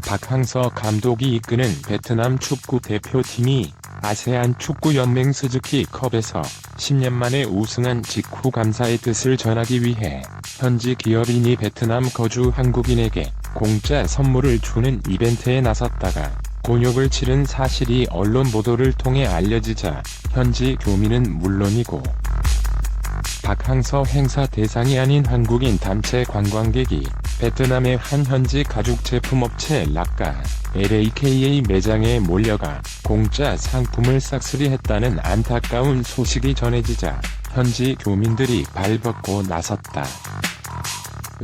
박항서 감독이 이끄는 베트남 축구 대표팀이 아세안 축구연맹 스즈키컵에서 10년 만에 우승한 직후 감사의 뜻을 전하기 위해 현지 기업인이 베트남 거주 한국인에게 공짜 선물을 주는 이벤트에 나섰다가 곤욕을 치른 사실이 언론 보도를 통해 알려지자 현지 교민은 물론이고 박항서 행사 대상이 아닌 한국인 단체 관광객이 베트남의 한 현지 가죽 제품업체 락가 LAKA 매장에 몰려가 공짜 상품을 싹쓸이했다는 안타까운 소식이 전해지자 현지 교민들이 발벗고 나섰다.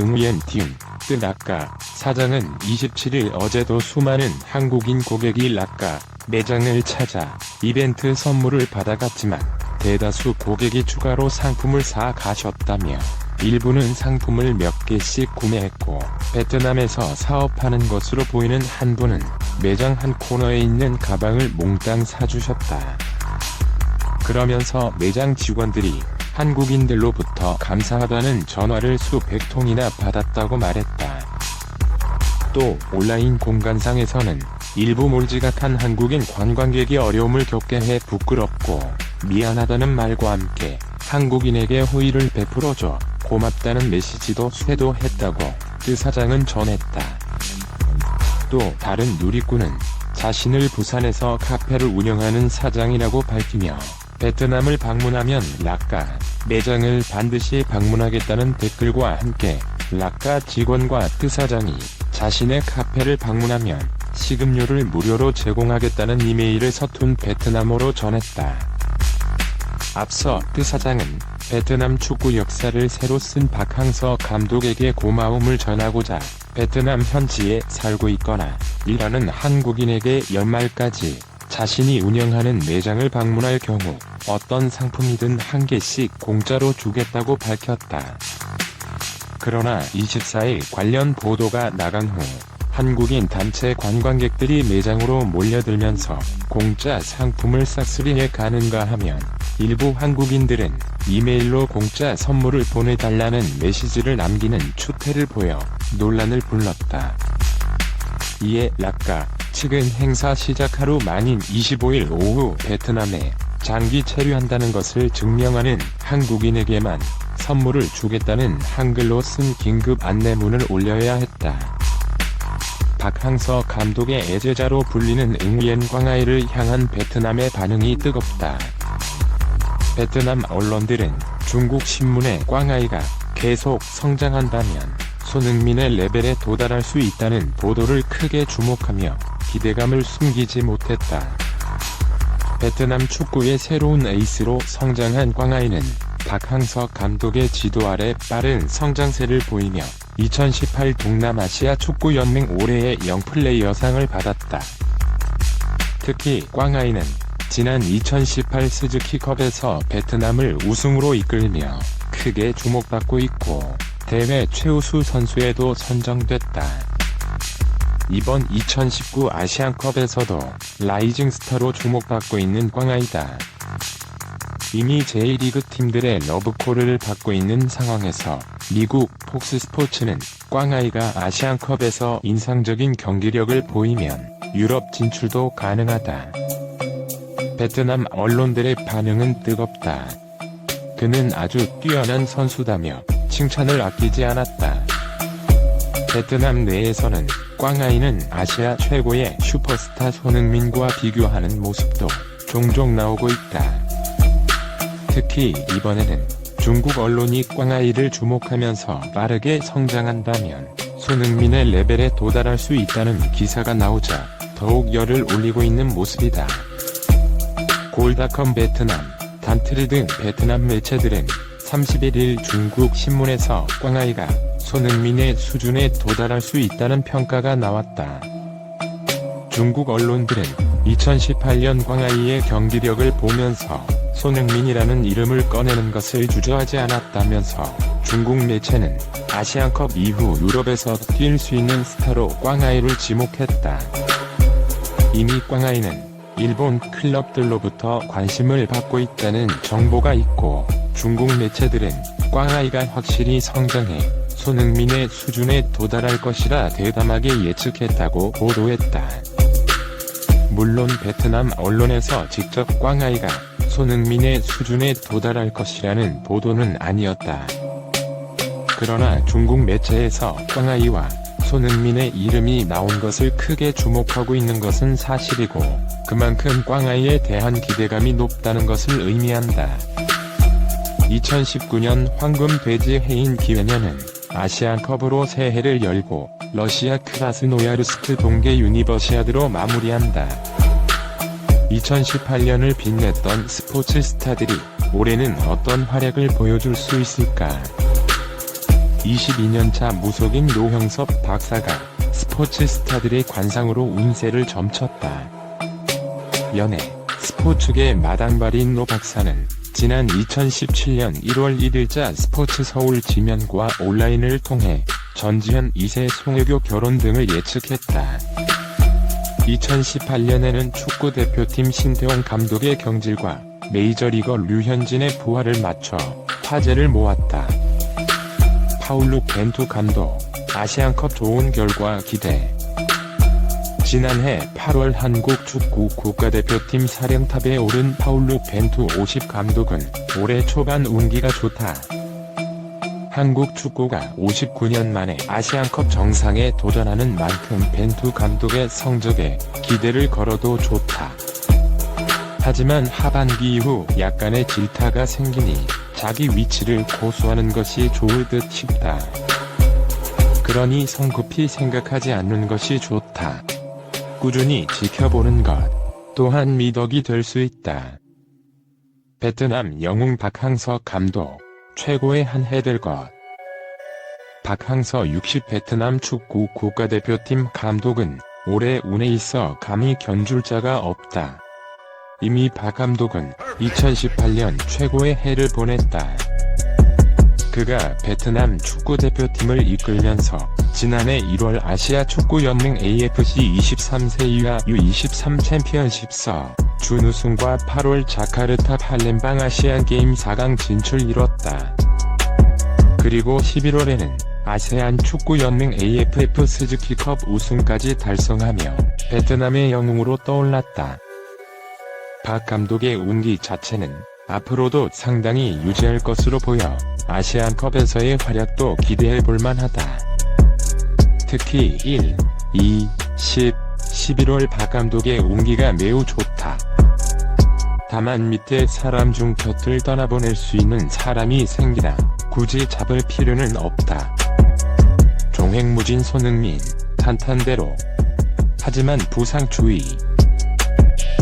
응우옌 티움 뜨 락가 사장은 27일 어제도 수많은 한국인 고객이 락가 매장을 찾아 이벤트 선물을 받아갔지만 대다수 고객이 추가로 상품을 사 가셨다며 일부는 상품을 몇 개씩 구매했고 베트남에서 사업하는 것으로 보이는 한분은 매장 한 코너에 있는 가방을 몽땅 사주셨다. 그러면서 매장 직원들이 한국인들로부터 감사하다는 전화를 수백 통이나 받았다고 말했다. 또 온라인 공간상에서는 일부 몰지각한 한국인 관광객이 어려움을 겪게 해 부끄럽고 미안하다는 말과 함께 한국인에게 호의를 베풀어줘 고맙다는 메시지도 쇄도했다고 뜨 사장은 전했다. 또 다른 누리꾼은 자신을 부산에서 카페를 운영하는 사장이라고 밝히며 베트남을 방문하면 락가 매장을 반드시 방문하겠다는 댓글과 함께 락가 직원과 뜨 사장이 자신의 카페를 방문하면 식음료를 무료로 제공하겠다는 이메일을 서툰 베트남어로 전했다. 앞서 뜨 사장은 베트남 축구 역사를 새로 쓴 박항서 감독에게 고마움을 전하고자 베트남 현지에 살고 있거나 일하는 한국인에게 연말까지 자신이 운영하는 매장을 방문할 경우 어떤 상품이든 한 개씩 공짜로 주겠다고 밝혔다. 그러나 24일 관련 보도가 나간 후 한국인 단체 관광객들이 매장으로 몰려들면서 공짜 상품을 싹쓸이해 가는가 하면 일부 한국인들은 이메일로 공짜 선물을 보내달라는 메시지를 남기는 추태를 보여 논란을 불렀다. 이에 락가 측은 행사 시작 하루 만인 25일 오후 베트남에 장기 체류한다는 것을 증명하는 한국인에게만 선물을 주겠다는 한글로 쓴 긴급 안내문을 올려야 했다. 박항서 감독의 애제자로 불리는 응우옌 꽝아이를 향한 베트남의 반응이 뜨겁다. 베트남 언론들은 중국 신문의 꽝아이가 계속 성장한다면 손흥민의 레벨에 도달할 수 있다는 보도를 크게 주목하며 기대감을 숨기지 못했다. 베트남 축구의 새로운 에이스로 성장한 꽝아이는 박항서 감독의 지도 아래 빠른 성장세를 보이며 2018 동남아시아 축구연맹 올해의 영플레이어상을 받았다. 특히 꽝아이는 지난 2018 스즈키컵에서 베트남을 우승으로 이끌며 크게 주목받고 있고 대회 최우수 선수에도 선정됐다. 이번 2019 아시안컵에서도 라이징 스타로 주목받고 있는 꽝아이다. 이미 제1리그 팀들의 러브콜을 받고 있는 상황에서 미국 폭스스포츠는 꽝아이가 아시안컵에서 인상적인 경기력을 보이면 유럽 진출도 가능하다. 베트남 언론들의 반응은 뜨겁다. 그는 아주 뛰어난 선수다며 칭찬을 아끼지 않았다. 베트남 내에서는 꽝아이는 아시아 최고의 슈퍼스타 손흥민과 비교하는 모습도 종종 나오고 있다. 특히 이번에는 중국 언론이 꽝아이를 주목하면서 빠르게 성장한다면 손흥민의 레벨에 도달할 수 있다는 기사가 나오자 더욱 열을 올리고 있는 모습이다. 골닷컴 베트남, 단트리 등 베트남 매체들은 31일 중국 신문에서 꽝아이가 손흥민의 수준에 도달할 수 있다는 평가가 나왔다. 중국 언론들은 2018년 꽝아이의 경기력을 보면서 손흥민이라는 이름을 꺼내는 것을 주저하지 않았다면서 중국 매체는 아시안컵 이후 유럽에서 뛸 수 있는 스타로 꽝아이를 지목했다. 이미 꽝아이는 일본 클럽들로부터 관심을 받고 있다는 정보가 있고 중국 매체들은 꽝아이가 확실히 성장해 손흥민의 수준에 도달할 것이라 대담하게 예측했다고 보도했다. 물론 베트남 언론에서 직접 꽝아이가 손흥민의 수준에 도달할 것이라는 보도는 아니었다. 그러나 중국 매체에서 꽝아이와 손흥민의 이름이 나온 것을 크게 주목하고 있는 것은 사실이고, 그만큼 꽝아이에 대한 기대감이 높다는 것을 의미한다. 2019년 황금 돼지 해인 기해년은 아시안컵으로 새해를 열고 러시아 크라스노야르스크 동계 유니버시아드로 마무리한다. 2018년을 빛냈던 스포츠 스타들이 올해는 어떤 활약을 보여줄 수 있을까? 22년차 무속인 노형섭 박사가 스포츠 스타들의 관상으로 운세를 점쳤다. 연예, 스포츠계 마당발인 노 박사는 지난 2017년 1월 1일자 스포츠 서울 지면과 온라인을 통해 전지현 2세 송혜교 결혼 등을 예측했다. 2018년에는 축구대표팀 신태용 감독의 경질과 메이저리거 류현진의 부활을 맞춰 화제를 모았다. 파울루 벤투 감독, 아시안컵 좋은 결과 기대. 지난해 8월 한국 축구 국가대표팀 사령탑에 오른 파울루 벤투 50 감독은 올해 초반 운기가 좋다. 한국 축구가 59년 만에 아시안컵 정상에 도전하는 만큼 벤투 감독의 성적에 기대를 걸어도 좋다. 하지만 하반기 이후 약간의 질타가 생기니 자기 위치를 고수하는 것이 좋을 듯 싶다. 그러니 성급히 생각하지 않는 것이 좋다. 꾸준히 지켜보는 것 또한 미덕이 될 수 있다. 베트남 영웅 박항서 감독, 최고의 한 해 될 것. 박항서 60 베트남 축구 국가대표팀 감독은 올해 운에 있어 감히 견줄 자가 없다. 이미 박 감독은 2018년 최고의 해를 보냈다. 그가 베트남 축구대표팀을 이끌면서 지난해 1월 아시아 축구연맹 AFC 23세 이하 U23 챔피언십서 준우승과 8월 자카르타 팔렘방 아시안게임 4강 진출 이뤘다. 그리고 11월에는 아세안 축구연맹 AFF 스즈키컵 우승까지 달성하며 베트남의 영웅으로 떠올랐다. 박 감독의 운기 자체는 앞으로도 상당히 유지할 것으로 보여 아시안컵에서의 활약도 기대해볼 만하다. 특히 1, 2, 10, 11월 박 감독의 운기가 매우 좋다. 다만 밑에 사람 중 곁을 떠나보낼 수 있는 사람이 생기나 굳이 잡을 필요는 없다. 종횡무진 손흥민, 탄탄대로. 하지만 부상 주의.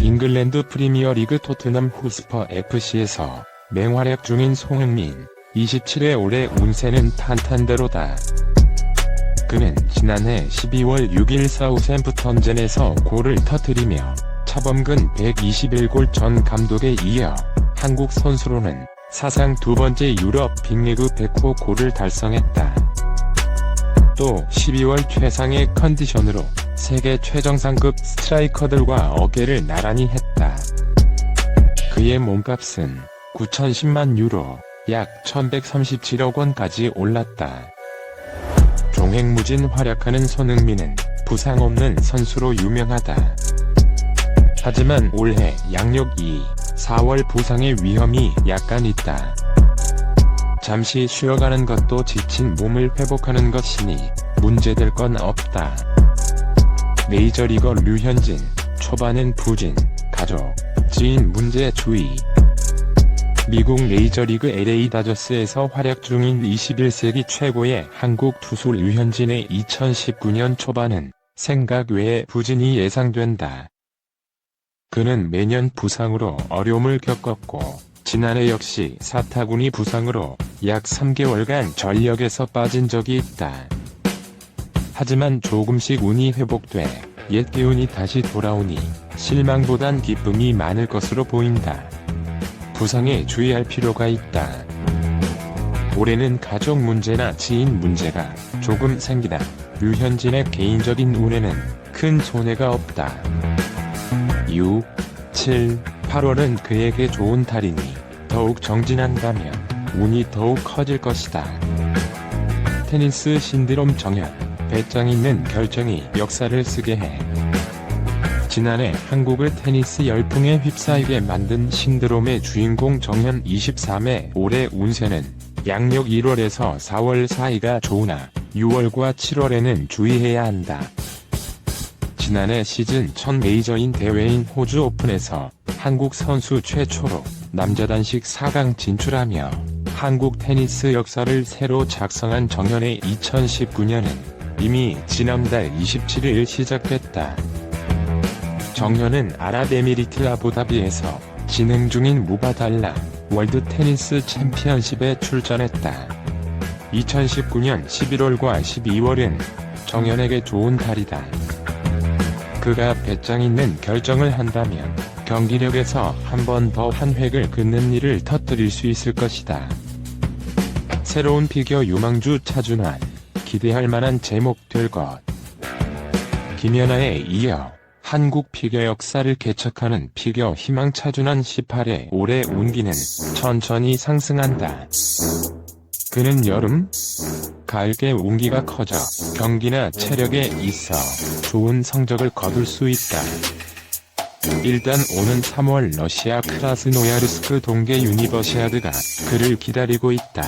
잉글랜드 프리미어리그 토트넘 호스퍼 FC에서 맹활약 중인 손흥민, 27의 올해 운세는 탄탄대로다. 그는 지난해 12월 6일 사우샘프턴전에서 골을 터뜨리며 차범근 121골 전 감독에 이어 한국 선수로는 사상 두 번째 유럽 빅리그 100호 골을 달성했다. 또 12월 최상의 컨디션으로 세계 최정상급 스트라이커들과 어깨를 나란히 했다. 그의 몸값은 9,010만 유로, 약 1,137억 원까지 올랐다. 종횡무진 활약하는 손흥민은 부상 없는 선수로 유명하다. 하지만 올해 양력 2, 4월 부상의 위험이 약간 있다. 잠시 쉬어가는 것도 지친 몸을 회복하는 것이니 문제될 건 없다. 메이저리거 류현진, 초반엔 부진, 가족, 지인 문제 주의. 미국 메이저리그 LA 다저스에서 활약 중인 21세기 최고의 한국 투수 류현진의 2019년 초반은 생각 외의 부진이 예상된다. 그는 매년 부상으로 어려움을 겪었고 지난해 역시 사타구니 부상으로 약 3개월간 전력에서 빠진 적이 있다. 하지만 조금씩 운이 회복돼 옛 기운이 다시 돌아오니 실망보단 기쁨이 많을 것으로 보인다. 부상에 주의할 필요가 있다. 올해는 가족 문제나 지인 문제가 조금 생기나 류현진의 개인적인 운에는 큰 손해가 없다. 6, 7, 8월은 그에게 좋은 달이니 더욱 정진한다면 운이 더욱 커질 것이다. 테니스 신드롬 정현, 배짱 있는 결정이 역사를 쓰게 해. 지난해 한국을 테니스 열풍에 휩싸이게 만든 신드롬의 주인공 정현 23의 올해 운세는 양력 1월에서 4월 사이가 좋으나 6월과 7월에는 주의해야 한다. 지난해 시즌 첫 메이저인 대회인 호주 오픈에서 한국 선수 최초로 남자 단식 4강 진출하며 한국 테니스 역사를 새로 작성한 정현의 2019년은 이미 지난달 27일 시작됐다. 정현은 아랍에미리트 아부다비에서 진행 중인 무바달라 월드 테니스 챔피언십에 출전했다. 2019년 11월과 12월은 정현에게 좋은 달이다. 그가 배짱 있는 결정을 한다면 경기력에서 한 번 더 한 획을 긋는 일을 터뜨릴 수 있을 것이다. 새로운 피겨 유망주 차준환, 기대할 만한 제목 될 것. 김연아에 이어 한국 피겨 역사를 개척하는 피겨 희망 차준환 18의 올해 운기는 천천히 상승한다. 그는 여름, 가을께 운기가 커져 경기나 체력에 있어 좋은 성적을 거둘 수 있다. 일단 오는 3월 러시아 크라스노야르스크 동계 유니버시아드가 그를 기다리고 있다.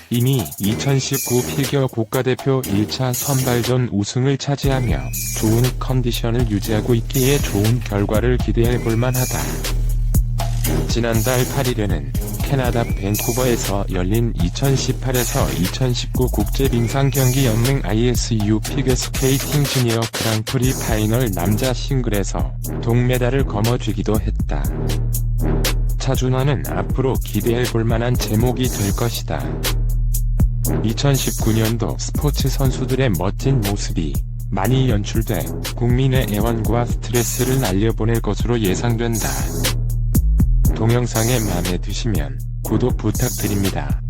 이미 2019 피겨 국가대표 1차 선발전 우승을 차지하며 좋은 컨디션을 유지하고 있기에 좋은 결과를 기대해 볼 만하다. 지난달 8일에는 캐나다 밴쿠버에서 열린 2018에서 2019 국제빙상경기연맹 ISU 피겨스케이팅 주니어 그랑프리 파이널 남자 싱글에서 동메달을 거머쥐기도 했다. 차준환은 앞으로 기대해 볼 만한 제목이 될 것이다. 2019년도 스포츠 선수들의 멋진 모습이 많이 연출돼 국민의 애환과 스트레스를 날려보낼 것으로 예상된다. 동영상에 마음에 드시면 구독 부탁드립니다.